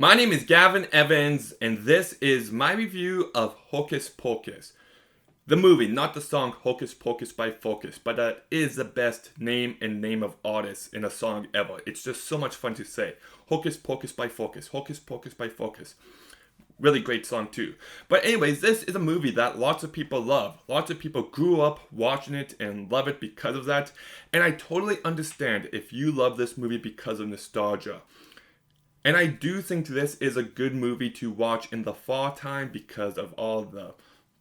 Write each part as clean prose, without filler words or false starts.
My name is Gavin Evans, and this is my review of Hocus Pocus. The movie, not the song Hocus Pocus by Focus, but that is the best name and name of artist in a song ever. It's just so much fun to say. Hocus Pocus by Focus, Hocus Pocus by Focus. Really great song too. But anyways, this is a movie that lots of people love. Lots of people grew up watching it and love it because of that. And I totally understand if you love this movie because of nostalgia. And I do think this is a good movie to watch in the fall time because of all the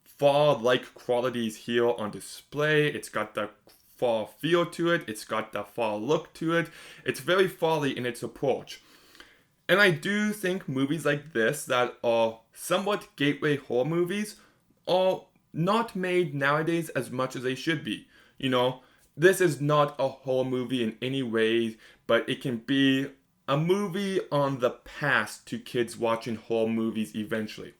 fall-like qualities here on display. It's got the fall feel to it. It's got the fall look to it. It's very fall-y in its approach. And I do think movies like this that are somewhat gateway horror movies are not made nowadays as much as they should be. This is not a horror movie in any way, but it can be a movie on the past to kids watching horror movies eventually.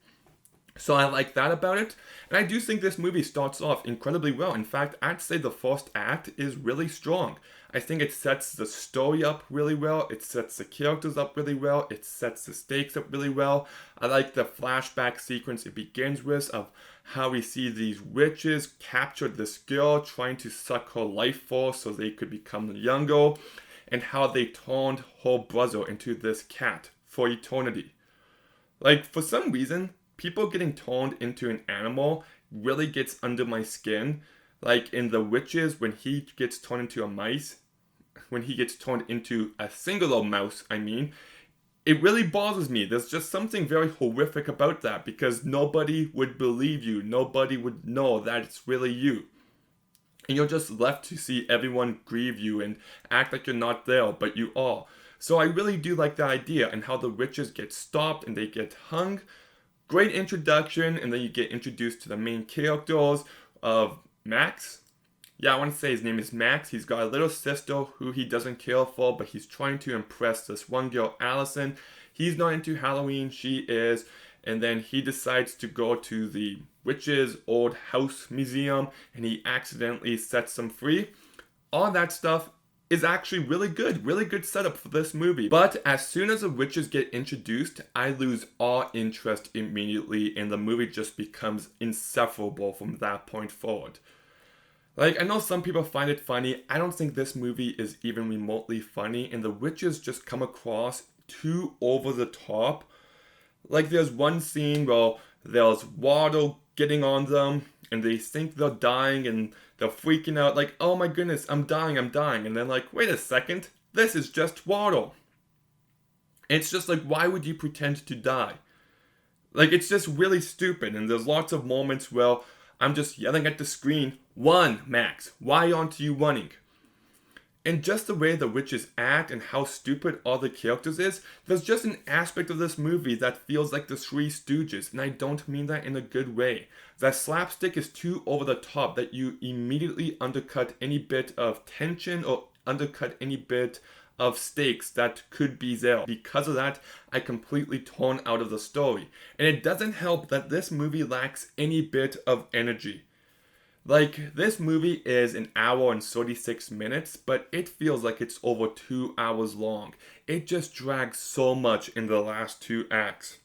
So I like that about it. And I do think this movie starts off incredibly well. In fact, I'd say the first act is really strong. I think it sets the story up really well. It sets the characters up really well. It sets the stakes up really well. I like the flashback sequence it begins with of how we see these witches capture this girl trying to suck her life force so they could become younger, and how they turned her brother into this cat for eternity. Like, for some reason, people getting turned into an animal really gets under my skin. Like in The Witches, when he gets turned into a mice, when he gets turned into a singular mouse, it really bothers me. There's just something very horrific about that because nobody would believe you. Nobody would know that it's really you. And you're just left to see everyone grieve you and act like you're not there, but you are. So I really do like the idea and how the witches get stopped and they get hung. Great introduction, and then you get introduced to the main characters of Max. Yeah, I want to say his name is Max. He's got a little sister who he doesn't care for, but he's trying to impress this one girl, Allison. He's not into Halloween, she is. And then he decides to go to the witch's old house museum, and he accidentally sets them free. All that stuff is actually really good setup for this movie. But as soon as the witches get introduced, I lose all interest immediately, and the movie just becomes insufferable from that point forward. Like, I know some people find it funny. I don't think this movie is even remotely funny, and the witches just come across too over the top. Like, there's one scene where there's water getting on them, and they think they're dying, and they're freaking out, like, oh my goodness, I'm dying. And then like, wait a second, this is just water. It's just like, why would you pretend to die? Like, it's just really stupid, and there's lots of moments where I'm just yelling at the screen, run, Max, why aren't you running? And just the way the witches act and how stupid all the characters is, there's just an aspect of this movie that feels like the Three Stooges, and I don't mean that in a good way. That slapstick is too over the top that you immediately undercut any bit of tension or undercut any bit of stakes that could be there. Because of that, I completely tune out of the story. And it doesn't help that this movie lacks any bit of energy. Like, this movie is an hour and 36 minutes, but it feels like it's over 2 hours long. It just drags so much in the last two acts.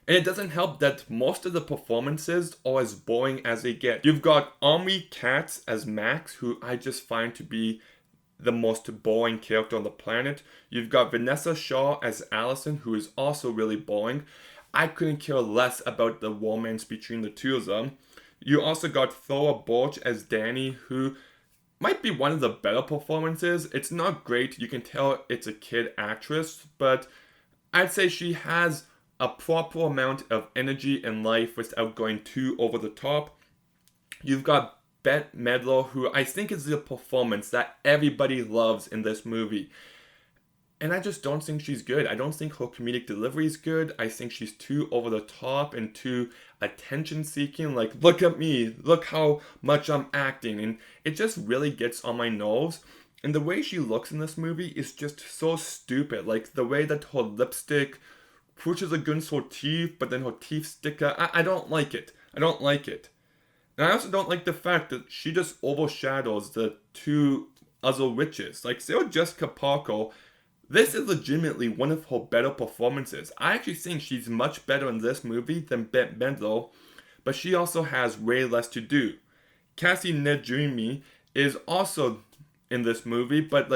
And it doesn't help that most of the performances are as boring as they get. You've got Omri Katz as Max, who I just find to be the most boring character on the planet. You've got Vanessa Shaw as Allison, who is also really boring. I couldn't care less about the romance between the two of them. You also got Thora Birch as Danny, who might be one of the better performances. It's not great. You can tell it's a kid actress, but I'd say she has a proper amount of energy and life without going too over the top. You've got Bette Midler, who I think is the performance that everybody loves in this movie. And I just don't think she's good. I don't think her comedic delivery is good. I think she's too over the top and too attention seeking. Like, look at me, look how much I'm acting. And it just really gets on my nerves. And the way she looks in this movie is just so stupid. Like, the way that her lipstick pushes against her teeth, but then her teeth stick out. I don't like it. And I also don't like the fact that she just overshadows the two other witches. Like, Sarah Jessica Parker, This is legitimately one of her better performances. I actually think she's much better in this movie than Bette Midler, but she also has way less to do. Cassie Nejumi is also in this movie, but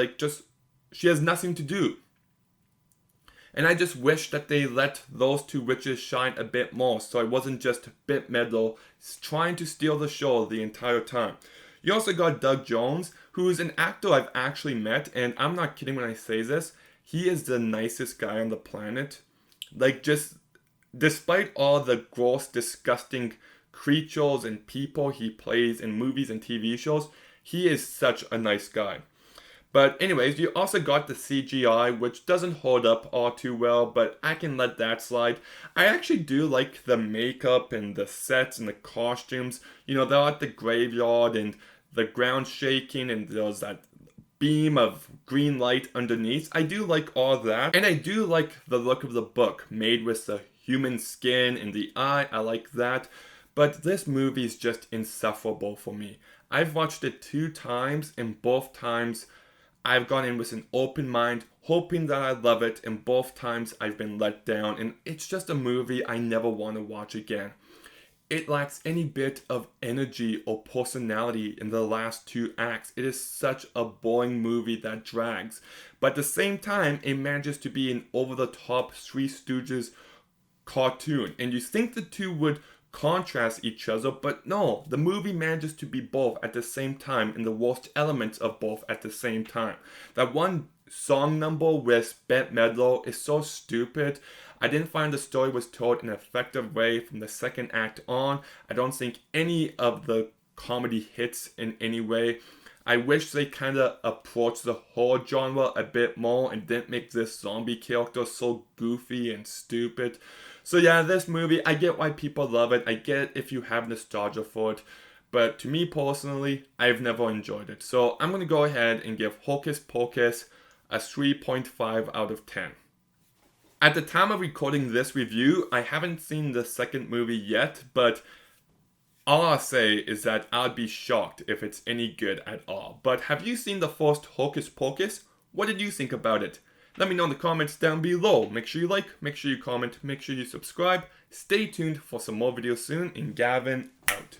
she has nothing to do. And I just wish that they let those two witches shine a bit more, so it wasn't just Bette Midler trying to steal the show the entire time. You also got Doug Jones, who is an actor I've actually met, and I'm not kidding when I say this. He is the nicest guy on the planet. Just despite all the gross, disgusting creatures and people he plays in movies and TV shows, he is such a nice guy. But anyways, you also got the CGI, which doesn't hold up all too well, but I can let that slide. I actually do like the makeup and the sets and the costumes. They're at the graveyard and the ground shaking and there's that beam of green light underneath. I do like all that. And I do like the look of the book, made with the human skin and the eye. I like that. But this movie is just insufferable for me. I've watched it 2 times, and both times I've gone in with an open mind, hoping that I love it, and both times I've been let down, and it's just a movie I never want to watch again. It lacks any bit of energy or personality in the last 2 acts. It is such a boring movie that drags. But at the same time, it manages to be an over-the-top Three Stooges cartoon, and you think the two would contrast each other, but no, the movie manages to be both at the same time and the worst elements of both at the same time. That one song number with Bette Midler is so stupid. I didn't find the story was told in an effective way from the second act on. I don't think any of the comedy hits in any way. I wish they kind of approached the horror genre a bit more and didn't make this zombie character so goofy and stupid. So yeah, this movie, I get why people love it. I get it if you have nostalgia for it. But to me personally, I've never enjoyed it. So I'm going to go ahead and give Hocus Pocus a 3.5 out of 10. At the time of recording this review, I haven't seen the second movie yet, but all I'll say is that I'd be shocked if it's any good at all. But have you seen the first Hocus Pocus? What did you think about it? Let me know in the comments down below. Make sure you like, make sure you comment, make sure you subscribe. Stay tuned for some more videos soon, and Gavin out.